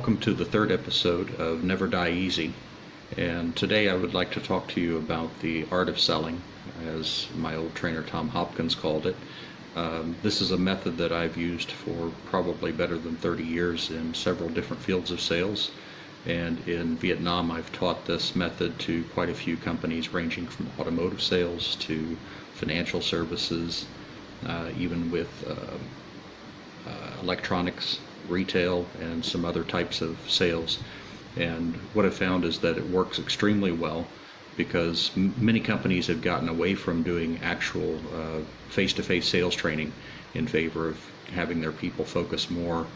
Welcome to the third episode of Never Die Easy, and today I would like to talk to you about the art of selling, as my old trainer Tom Hopkins called it. This is a method that I've used for probably better than 30 years in several different fields of sales, and in Vietnam I've taught this method to quite a few companies ranging from automotive sales to financial services, even with electronics, retail, and some other types of sales. And what I've found is that it works extremely well because many companies have gotten away from doing actual face-to-face sales training in favor of having their people focus more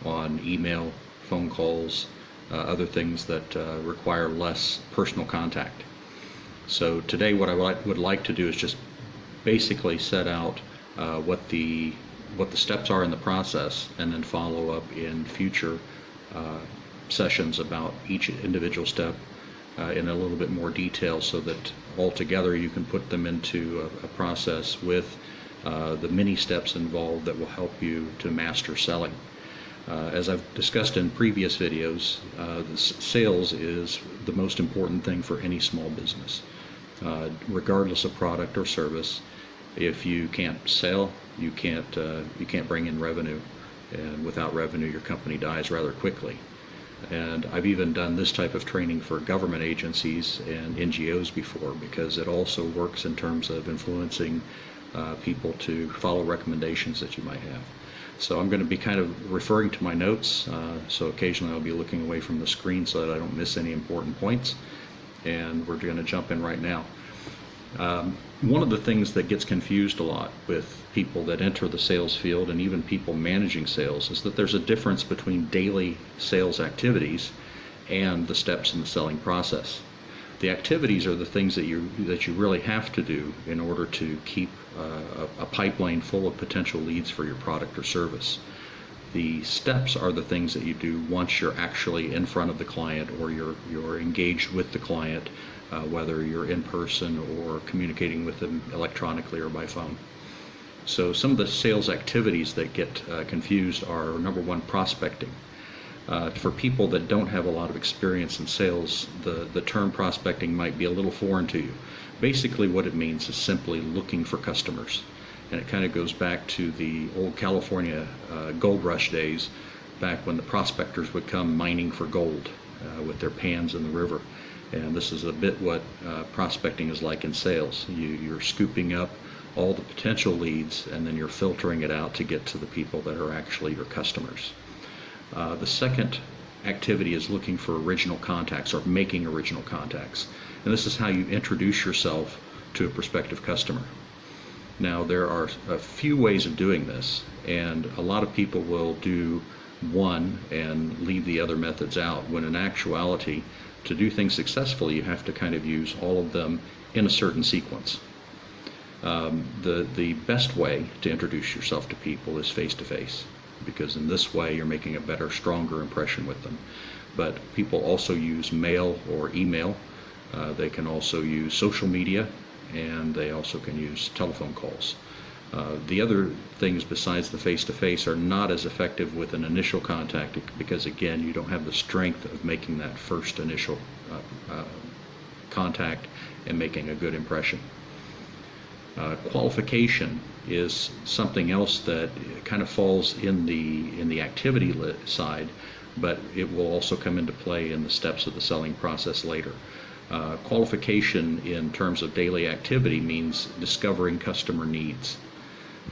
on email, phone calls, other things that require less personal contact. So today what I would like to do is just basically set out what the steps are in the process, and then follow up in future sessions about each individual step in a little bit more detail, so that altogether you can put them into a process with the many steps involved that will help you to master selling. As I've discussed in previous videos, sales is the most important thing for any small business, regardless of product or service. If you can't sell, you can't bring in revenue, and without revenue your company dies rather quickly. And I've even done this type of training for government agencies and NGOs before, because it also works in terms of influencing people to follow recommendations that you might have. So I'm going to be kind of referring to my notes, so occasionally I'll be looking away from the screen so that I don't miss any important points, and we're going to jump in right now. One of the things that gets confused a lot with people that enter the sales field, and even people managing sales, is that there's a difference between daily sales activities and the steps in the selling process. The activities are the things that you really have to do in order to keep a pipeline full of potential leads for your product or service. The steps are the things that you do once you're actually in front of the client, or you're engaged with the client, whether you're in person or communicating with them electronically or by phone. So some of the sales activities that get confused are, number one, prospecting. For people that don't have a lot of experience in sales, the term prospecting might be a little foreign to you. Basically what it means is simply looking for customers. And it kind of goes back to the old California gold rush days, back when the prospectors would come mining for gold with their pans in the river. And this is a bit what prospecting is like in sales. You're scooping up all the potential leads, and then you're filtering it out to get to the people that are actually your customers. The second activity is looking for original contacts, or making original contacts. And this is how you introduce yourself to a prospective customer. Now, there are a few ways of doing this, and a lot of people will do one and leave the other methods out, when in actuality, to do things successfully, you have to kind of use all of them in a certain sequence. The best way to introduce yourself to people is face-to-face, because in this way you're making a better, stronger impression with them. But people also use mail or email. They can also use social media, and they also can use telephone calls. The other things besides the face-to-face are not as effective with an initial contact, because again, you don't have the strength of making that first initial contact and making a good impression. Qualification is something else that kind of falls in the activity side, but it will also come into play in the steps of the selling process later. Qualification in terms of daily activity means discovering customer needs.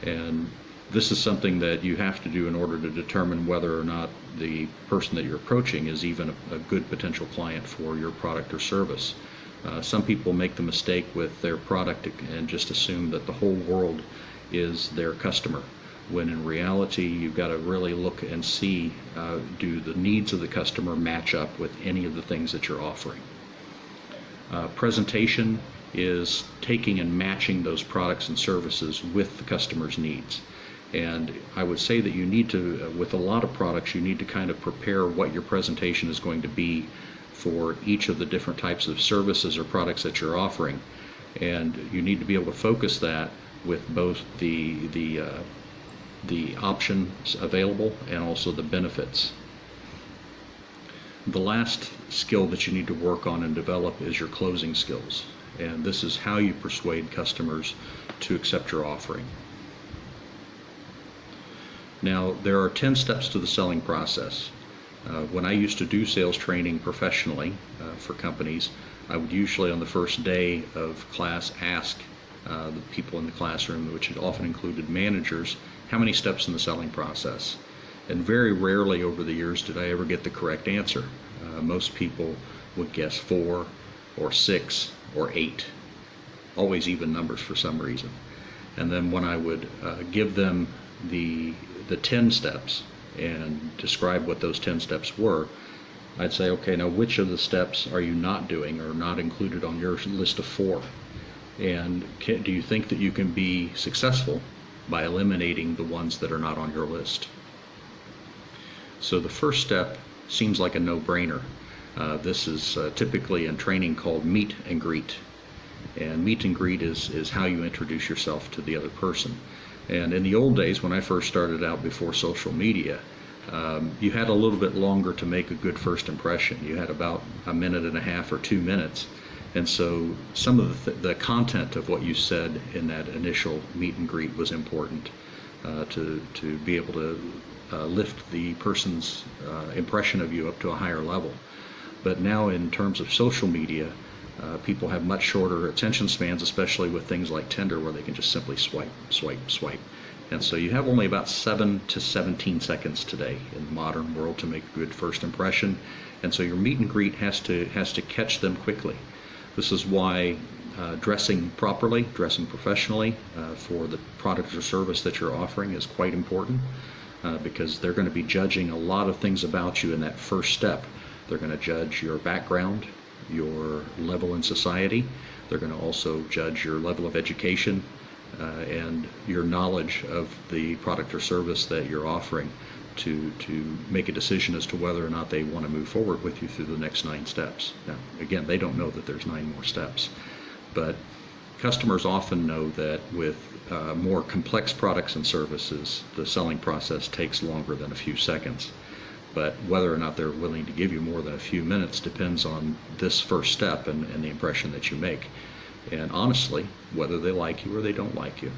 And this is something that you have to do in order to determine whether or not the person that you're approaching is even a good potential client for your product or service. Some people make the mistake with their product and just assume that the whole world is their customer, when in reality you've got to really look and see, do the needs of the customer match up with any of the things that you're offering. Presentation is taking and matching those products and services with the customer's needs. And I would say that you need to, with a lot of products, you need to kind of prepare what your presentation is going to be for each of the different types of services or products that you're offering. And you need to be able to focus that with both the options available and also the benefits. The last skill that you need to work on and develop is your closing skills. And this is how you persuade customers to accept your offering. Now, there are 10 steps to the selling process. When I used to do sales training professionally for companies, I would usually on the first day of class ask the people in the classroom, which often included managers, how many steps in the selling process. And very rarely over the years did I ever get the correct answer. Most people would guess 4 or 6 or 8, always even numbers for some reason. And then when I would give them the 10 steps and describe what those 10 steps were, I'd say, okay, now which of the steps are you not doing or not included on your list of 4? And do you think that you can be successful by eliminating the ones that are not on your list? So the first step seems like a no-brainer. This is typically in training called meet and greet. And meet and greet is how you introduce yourself to the other person. And in the old days, when I first started out before social media, you had a little bit longer to make a good first impression. You had about a minute and a half or 2 minutes. And so some of the content of what you said in that initial meet and greet was important to be able to lift the person's impression of you up to a higher level. But now in terms of social media, people have much shorter attention spans, especially with things like Tinder, where they can just simply swipe, swipe, swipe. And so you have only about 7 to 17 seconds today in the modern world to make a good first impression. And so your meet and greet has to catch them quickly. This is why dressing properly, dressing professionally for the product or service that you're offering is quite important, because they're going to be judging a lot of things about you in that first step. They're going to judge your background, your level in society. They're going to also judge your level of education and your knowledge of the product or service that you're offering to make a decision as to whether or not they want to move forward with you through the next 9 steps. Now, again, they don't know that there's 9 more steps, but customers often know that with more complex products and services, the selling process takes longer than a few seconds. But whether or not they're willing to give you more than a few minutes depends on this first step and the impression that you make. And honestly, whether they like you or they don't like you.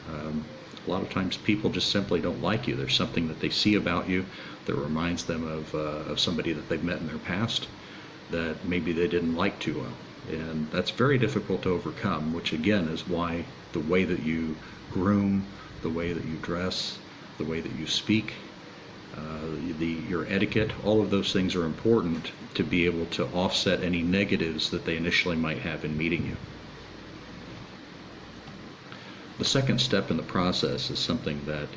A lot of times people just simply don't like you. There's something that they see about you that reminds them of somebody that they've met in their past that maybe they didn't like too well. And that's very difficult to overcome, which again is why the way that you groom, the way that you dress, the way that you speak, your etiquette, all of those things are important to be able to offset any negatives that they initially might have in meeting you. The second step in the process is something that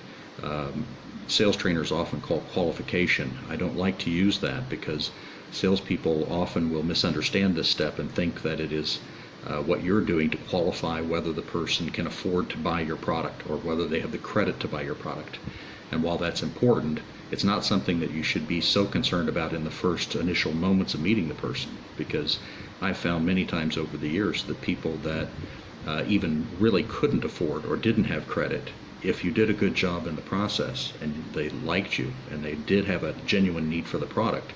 sales trainers often call qualification. I don't like to use that because salespeople often will misunderstand this step and think that it is what you're doing to qualify whether the person can afford to buy your product or whether they have the credit to buy your product. And while that's important, it's not something that you should be so concerned about in the first initial moments of meeting the person, because I've found many times over the years that people that even really couldn't afford or didn't have credit, if you did a good job in the process and they liked you and they did have a genuine need for the product,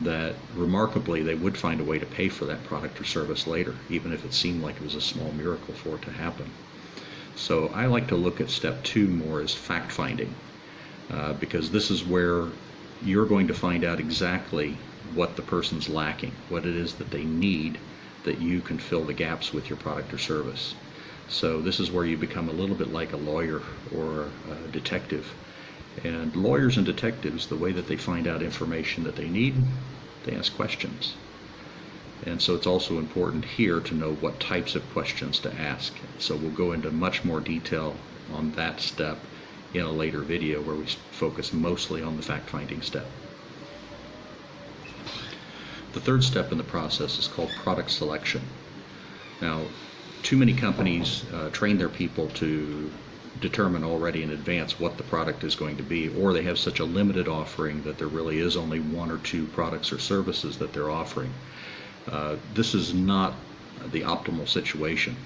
that remarkably they would find a way to pay for that product or service later, even if it seemed like it was a small miracle for it to happen. So I like to look at step 2 more as fact-finding, because this is where you're going to find out exactly what the person's lacking, what it is that they need, that you can fill the gaps with your product or service. So this is where you become a little bit like a lawyer or a detective. And lawyers and detectives, the way that they find out information that they need, they ask questions. And so it's also important here to know what types of questions to ask. So we'll go into much more detail on that step in a later video where we focus mostly on the fact-finding step. The third step in the process is called product selection. Now, too many companies train their people to determine already in advance what the product is going to be, or they have such a limited offering that there really is only 1 or 2 products or services that they're offering. This is not the optimal situation.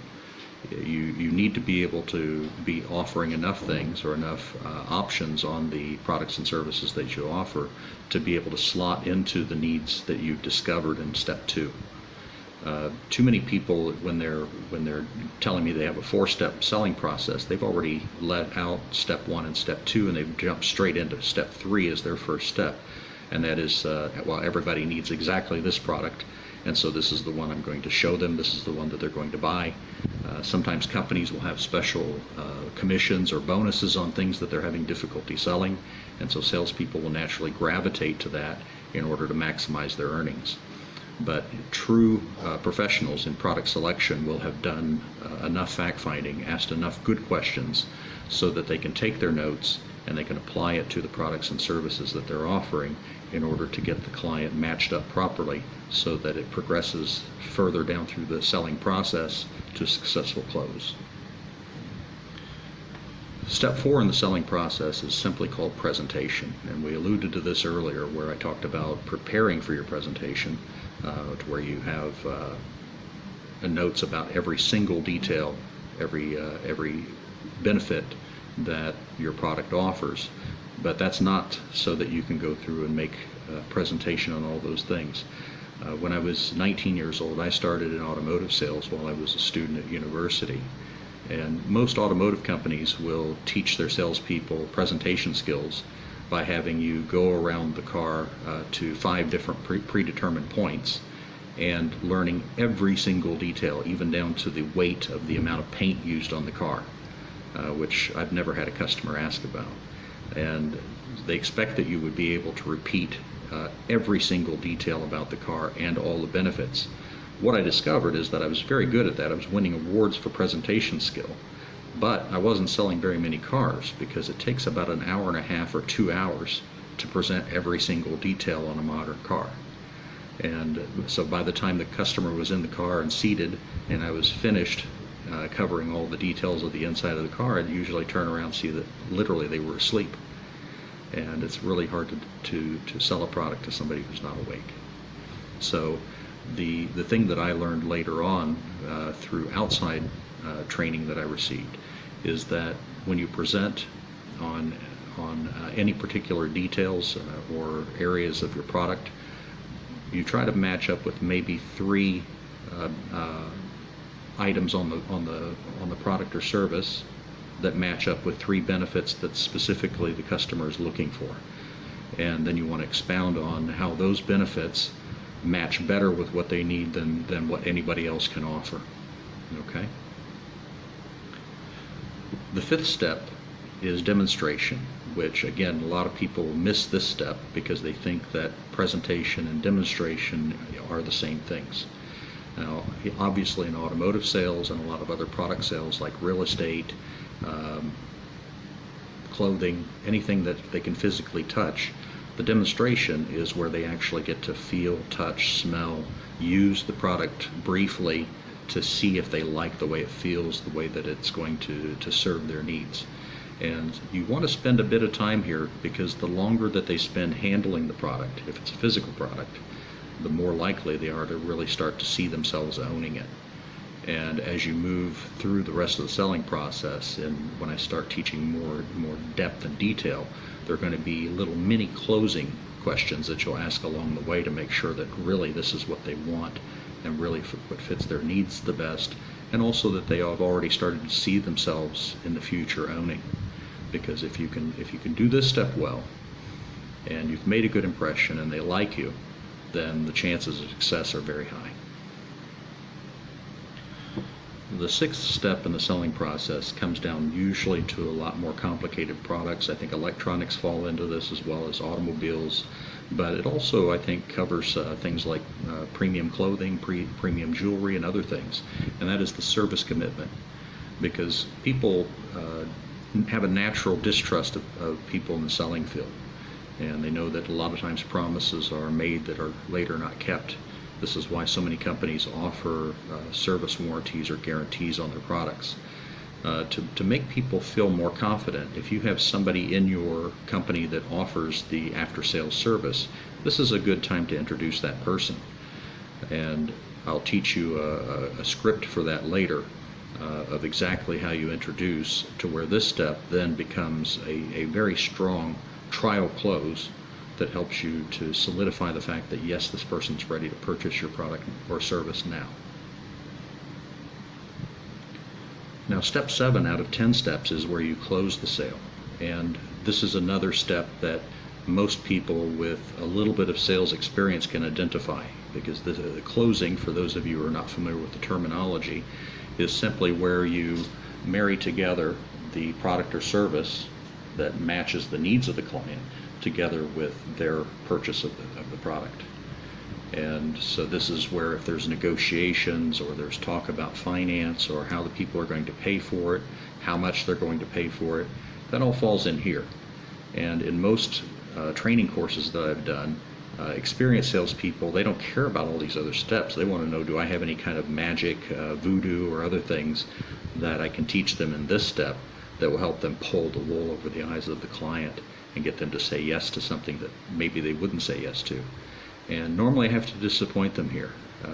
You need to be able to be offering enough things or enough options on the products and services that you offer to be able to slot into the needs that you've discovered in step 2. Too many people, when they're telling me they have a 4-step selling process, they've already let out step 1 and step 2, and they've jumped straight into step 3 as their first step. And that is, well, everybody needs exactly this product, and so this is the one I'm going to show them. This is the one that they're going to buy. Sometimes companies will have special commissions or bonuses on things that they're having difficulty selling, and so salespeople will naturally gravitate to that in order to maximize their earnings. But true professionals in product selection will have done enough fact-finding, asked enough good questions so that they can take their notes and they can apply it to the products and services that they're offering in order to get the client matched up properly so that it progresses further down through the selling process to a successful close. Step 4 in the selling process is simply called presentation, and we alluded to this earlier where I talked about preparing for your presentation, to where you have notes about every single detail, every benefit that your product offers. But that's not so that you can go through and make a presentation on all those things. When I was 19 years old, I started in automotive sales while I was a student at university. And most automotive companies will teach their salespeople presentation skills by having you go around the car to 5 different predetermined points and learning every single detail, even down to the weight of the amount of paint used on the car, which I've never had a customer ask about. And they expect that you would be able to repeat every single detail about the car and all the benefits. What I discovered is that I was very good at that. I was winning awards for presentation skill, but I wasn't selling very many cars because it takes about an hour and a half or 2 hours to present every single detail on a modern car. And so by the time the customer was in the car and seated and I was finished covering all the details of the inside of the car, I'd usually turn around and see that literally they were asleep. And it's really hard to sell a product to somebody who's not awake. So the thing that I learned later on through outside training that I received is that when you present on any particular details or areas of your product, you try to match up with maybe 3 items on the product or service that match up with 3 benefits that specifically the customer is looking for. And then you want to expound on how those benefits match better with what they need than what anybody else can offer. Okay? The 5th step is demonstration, which again, a lot of people miss this step because they think that presentation and demonstration are the same things. Now, obviously in automotive sales and a lot of other product sales like real estate, clothing, anything that they can physically touch, the demonstration is where they actually get to feel, touch, smell, use the product briefly to see if they like the way it feels, the way that it's going to serve their needs. And you want to spend a bit of time here because the longer that they spend handling the product, if it's a physical product, the more likely they are to really start to see themselves owning it. And as you move through the rest of the selling process, and when I start teaching more depth and detail, there are going to be little mini closing questions that you'll ask along the way to make sure that really this is what they want and really what fits their needs the best, and also that they have already started to see themselves in the future owning. Because if you can do this step well, and you've made a good impression and they like you, then the chances of success are very high. The 6th step in the selling process comes down usually to a lot more complicated products. I think electronics fall into this as well as automobiles, but it also, I think, covers things like premium clothing, premium jewelry, and other things, and that is the service commitment. Because people have a natural distrust of people in the selling field, and they know that a lot of times promises are made that are later not kept. This is why so many companies offer service warranties or guarantees on their products. To make people feel more confident, if you have somebody in your company that offers the after-sales service, this is a good time to introduce that person. And I'll teach you a script for that later. of exactly how you introduce, to where this step then becomes a very strong trial close that helps you to solidify the fact that yes, this person's ready to purchase your product or service now. Now, step 7 out of 10 steps is where you close the sale. And this is another step that most people with a little bit of sales experience can identify, because the closing, for those of you who are not familiar with the terminology, is simply where you marry together the product or service that matches the needs of the client together with their purchase of the product. And so this is where, if there's negotiations or there's talk about finance or how the people are going to pay for it, how much they're going to pay for it, that all falls in here. And in most training courses that I've done, experienced salespeople, they don't care about all these other steps. They want to know, do I have any kind of magic, voodoo, or other things that I can teach them in this step that will help them pull the wool over the eyes of the client and get them to say yes to something that maybe they wouldn't say yes to. And normally I have to disappoint them here,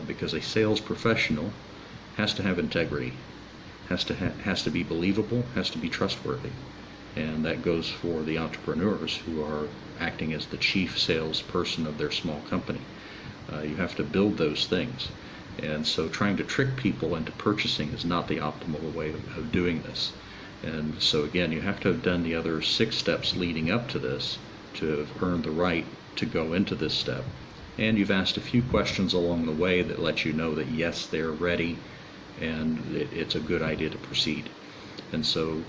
because a sales professional has to have integrity, has to be believable, has to be trustworthy. And that goes for the entrepreneurs who are acting as the chief salesperson of their small company. You have to build those things. And so trying to trick people into purchasing is not the optimal way of doing this. And so again, you have to have done the other 6 steps leading up to this to have earned the right to go into this step. And you've asked a few questions along the way that let you know that yes, they're ready and it's a good idea to proceed. And so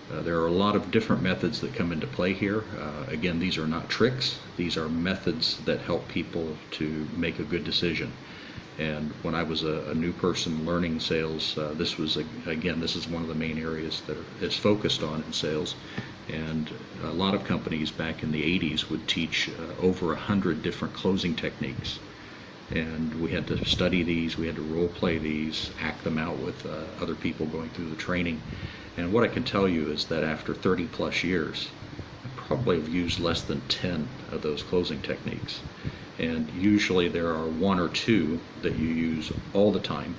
there are a lot of different methods that come into play here. Again, these are not tricks. These are methods that help people to make a good decision. And when I was a new person learning sales, this is one of the main areas that is focused on in sales. And a lot of companies back in the 80s would teach over 100 different closing techniques. And we had to study these, we had to role play these, act them out with other people going through the training. And what I can tell you is that after 30 plus years, I probably have used less than 10 of those closing techniques. And usually there are 1 or 2 that you use all the time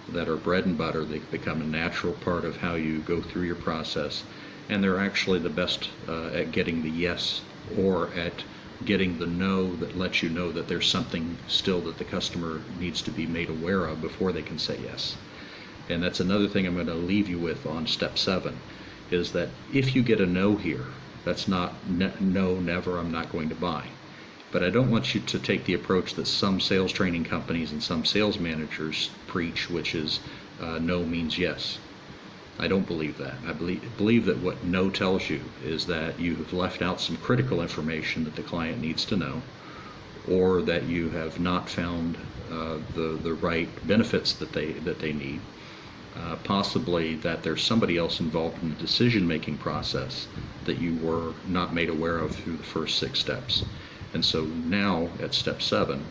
that are bread and butter. They become a natural part of how you go through your process. And they're actually the best at getting the yes, or at getting the no that lets you know that there's something still that the customer needs to be made aware of before they can say yes. And that's another thing I'm going to leave you with on step 7, is that if you get a no here, that's not no, never, I'm not going to buy. But I don't want you to take the approach that some sales training companies and some sales managers preach, which is no means yes. I don't believe that. I believe that what no tells you is that you have left out some critical information that the client needs to know, or that you have not found the right benefits that they need. Possibly that there's somebody else involved in the decision-making process that you were not made aware of through the first 6 steps. And so now at step 7,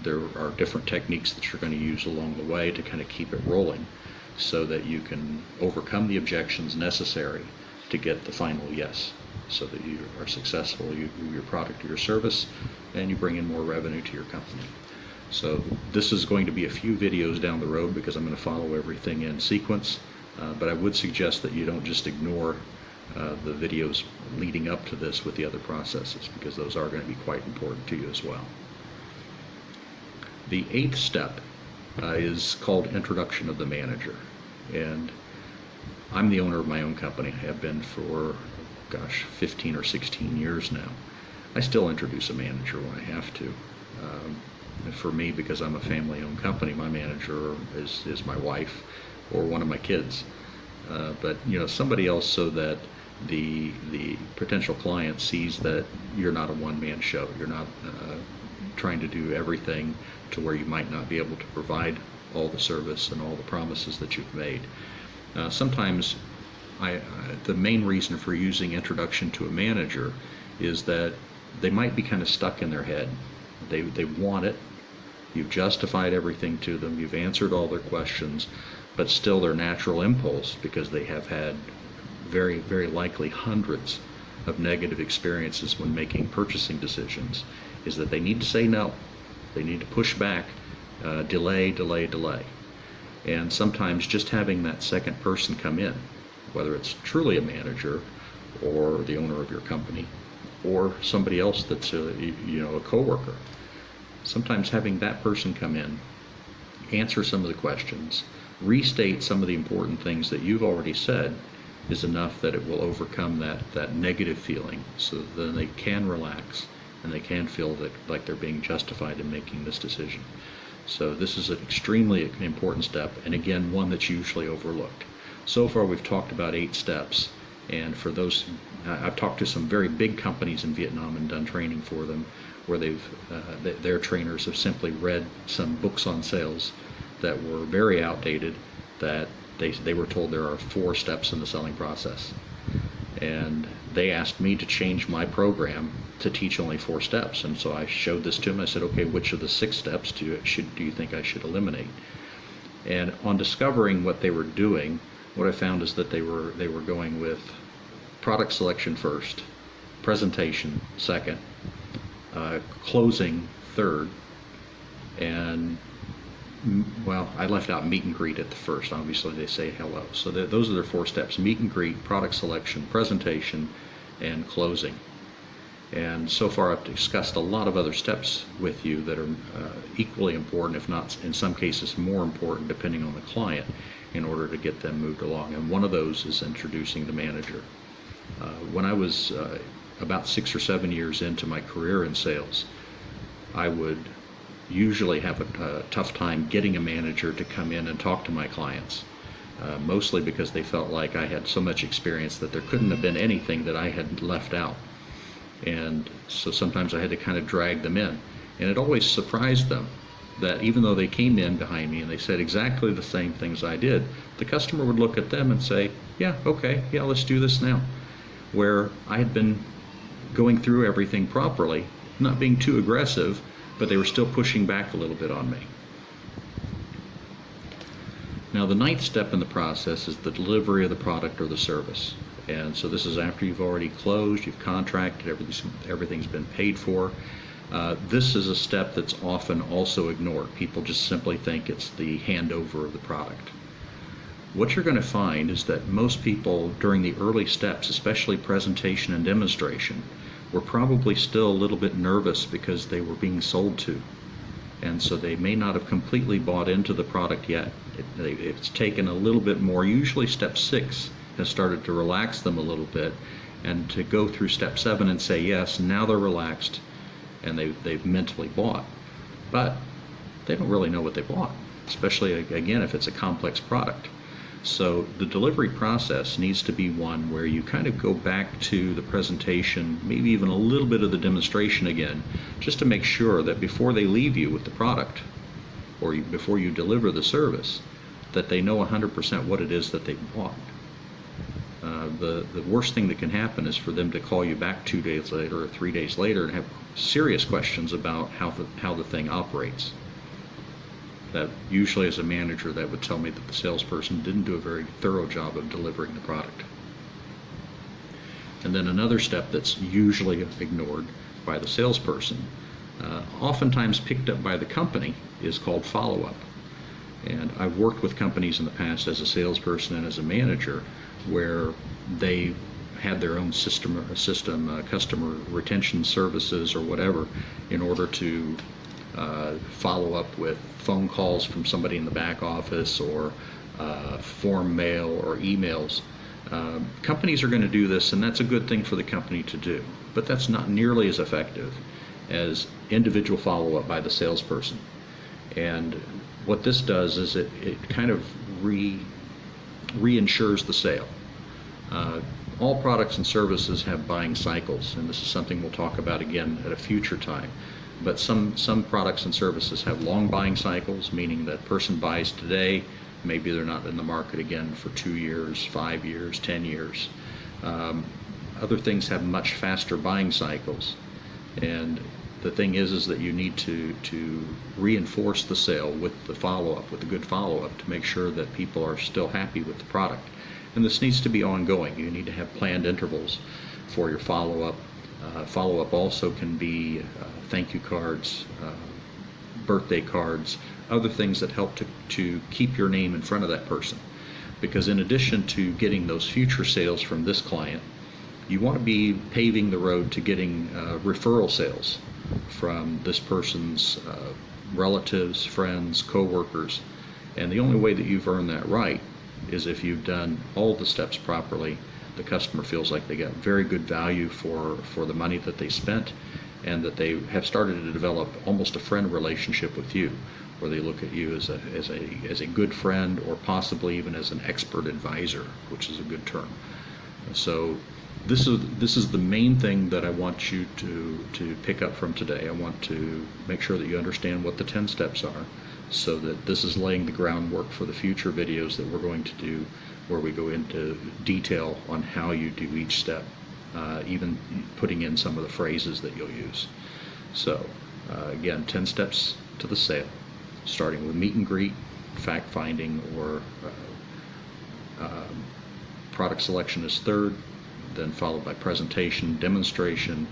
there are different techniques that you're going to use along the way to kind of keep it rolling, so that you can overcome the objections necessary to get the final yes, so that you are successful, you do your product or your service, and you bring in more revenue to your company. So this is going to be a few videos down the road, because I'm going to follow everything in sequence, but I would suggest that you don't just ignore the videos leading up to this with the other processes, because those are going to be quite important to you as well. The 8th step is called Introduction of the Manager. And I'm the owner of my own company. I have been for, 15 or 16 years now. I still introduce a manager when I have to. And for me, because I'm a family-owned company, my manager is my wife or one of my kids. But somebody else, so that the potential client sees that you're not a one-man show. You're not trying to do everything to where you might not be able to provide all the service and all the promises that you've made. Sometimes the main reason for using introduction to a manager is that they might be kind of stuck in their head. They want it. You've justified everything to them. You've answered all their questions, but still their natural impulse, because they have had very, very likely hundreds of negative experiences when making purchasing decisions, is that they need to say no. They need to push back, delay. And sometimes just having that second person come in, whether it's truly a manager or the owner of your company or somebody else that's a coworker, sometimes having that person come in, answer some of the questions, restate some of the important things that you've already said, is enough that it will overcome that negative feeling, so that then they can relax and they can feel like they're being justified in making this decision. So this is an extremely important step, and again, one that's usually overlooked. So far we've talked about 8 steps, and for those, I've talked to some very big companies in Vietnam and done training for them, where their trainers have simply read some books on sales that were very outdated, that they were told there are 4 steps in the selling process. And they asked me to change my program to teach only 4 steps. And so I showed this to them. I said, okay, which of the 6 steps do you think I should eliminate? And on discovering what they were doing, what I found is that they were going with product selection first, presentation second, closing third, and well, I left out meet and greet at the first. Obviously, they say hello. So those are their 4 steps: meet and greet, product selection, presentation, and closing. And so far, I've discussed a lot of other steps with you that are equally important, if not in some cases more important, depending on the client, in order to get them moved along. And one of those is introducing the manager. When I was about 6 or 7 years into my career in sales, I would usually have a tough time getting a manager to come in and talk to my clients, mostly because they felt like I had so much experience that there couldn't have been anything that I had left out. And so sometimes I had to kind of drag them in. And it always surprised them that even though they came in behind me and they said exactly the same things I did, the customer would look at them and say, yeah, okay, yeah, let's do this now. Where I had been going through everything properly, not being too aggressive, but they were still pushing back a little bit on me. Now, the 9th step in the process is the delivery of the product or the service. And so this is after you've already closed, you've contracted, everything's been paid for. This is a step that's often also ignored. People just simply think it's the handover of the product. What you're going to find is that most people during the early steps, especially presentation and demonstration, were probably still a little bit nervous because they were being sold to. And so they may not have completely bought into the product yet. It's taken a little bit more. Usually step 6 has started to relax them a little bit, and to go through step 7 and say yes, now they're relaxed and they've mentally bought. But they don't really know what they bought, especially again if it's a complex product. So the delivery process needs to be one where you kind of go back to the presentation, maybe even a little bit of the demonstration again, just to make sure that before they leave you with the product, or before you deliver the service, that they know 100% what it is that they bought. The worst thing that can happen is for them to call you back 2 days later or 3 days later and have serious questions about how the thing operates. That usually, as a manager, that would tell me that the salesperson didn't do a very thorough job of delivering the product. And then another step that's usually ignored by the salesperson, oftentimes picked up by the company, is called follow-up. And I've worked with companies in the past as a salesperson and as a manager where they had their own system, customer retention services or whatever, in order to follow up with phone calls from somebody in the back office, or form mail or emails. Companies are going to do this, and that's a good thing for the company to do, but that's not nearly as effective as individual follow-up by the salesperson. And what this does is it kind of reinsures the sale. All products and services have buying cycles, and this is something we'll talk about again at a future time. But some products and services have long buying cycles, meaning that person buys today, maybe they're not in the market again for 2 years, 5 years, 10 years. Other things have much faster buying cycles, and the thing is that you need to reinforce the sale with the follow-up, with a good follow-up, to make sure that people are still happy with the product. And this needs to be ongoing. You need to have planned intervals for your follow-up. Follow-up also can be thank you cards, birthday cards, other things that help to keep your name in front of that person. Because in addition to getting those future sales from this client, you want to be paving the road to getting referral sales from this person's relatives, friends, co-workers. And the only way that you've earned that right is if you've done all the steps properly. The customer feels like they got very good value for the money that they spent, and that they have started to develop almost a friend relationship with you, where they look at you as a good friend, or possibly even as an expert advisor, which is a good term. So this is the main thing that I want you to pick up from today. I want to make sure that you understand what the 10 steps are, so that this is laying the groundwork for the future videos that we're going to do, where we go into detail on how you do each step, even putting in some of the phrases that you'll use. So again, 10 steps to the sale, starting with meet and greet, fact finding, or product selection is third, then followed by presentation, demonstration,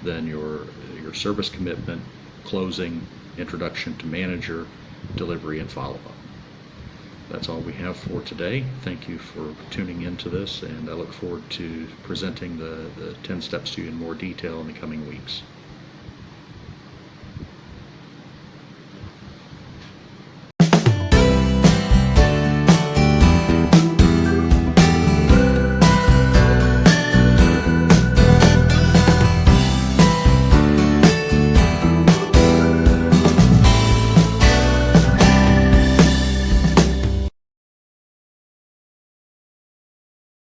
then your service commitment, closing, introduction to manager, delivery, and follow-up. That's all we have for today. Thank you for tuning into this, and I look forward to presenting the 10 steps to you in more detail in the coming weeks.